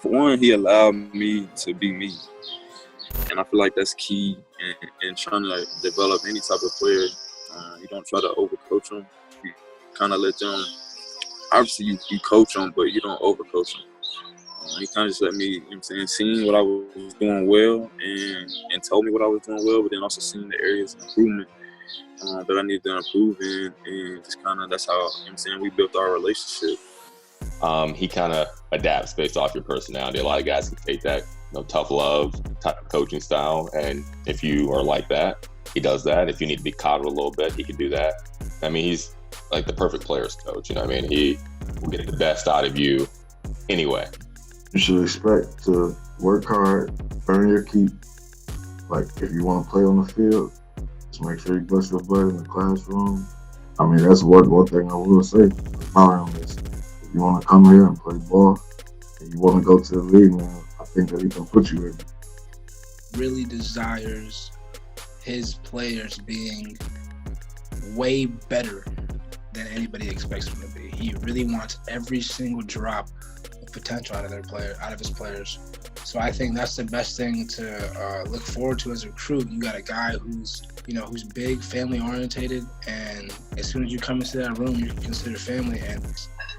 For one, he allowed me to be me, and I feel like that's key in trying to develop any type of player. You don't try to overcoach them. You kind of let them. Obviously, you coach them, but you don't overcoach them. He kind of just let me, you know what I'm saying, seeing what I was doing well and told me what I was doing well, but then also seeing the areas of improvement that I needed to improve in, and just kind of that's how, you know what I'm saying, we built our relationship. He kind of adapts based off your personality. A lot of guys can take that, tough love type of coaching style, and if you are like that, he does that. If you need to be coddled a little bit, he can do that. I mean, he's like the perfect players coach. You know what I mean? He will get the best out of you anyway. You should expect to work hard, earn your keep. Like, if you want to play on the field, just make sure you bust your butt in the classroom. I mean, that's one thing I will say about him is if you want to come here and play ball and you want to go to the league, man, I think that he can put you in. Really desires his players being way better than anybody expects him to be. He really wants every single drop of potential out of his players. So I think that's the best thing to look forward to as a recruit. You got a guy who's big, family orientated, and as soon as you come into that room, you're considered family. And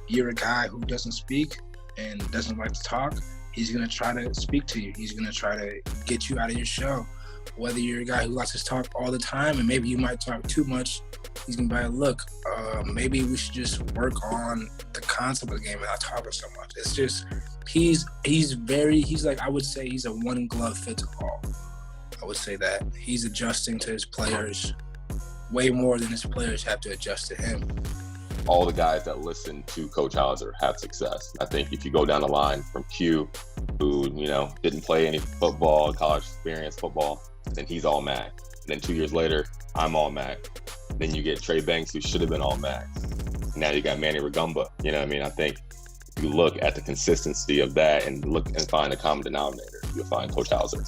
you're a guy who doesn't speak and doesn't like to talk. He's gonna try to speak to you. He's gonna try to get you out of your shell. Whether you're a guy who likes to talk all the time and maybe you might talk too much, he's gonna be like, look, maybe we should just work on the concept of the game and not talking so much. It's just he's like, I would say he's a one glove fits all. I would say that he's adjusting to his players way more than his players have to adjust to him. All the guys that listen to Coach Hauser have success. I think if you go down the line from Q, who, didn't play any football, college experience football, then he's all MAC. And then 2 years later, I'm all MAC. Then you get Trey Banks, who should have been all MAC. Now you got Manny Rugamba. You know what I mean? I think if you look at the consistency of that and look and find a common denominator, you'll find Coach Hauser.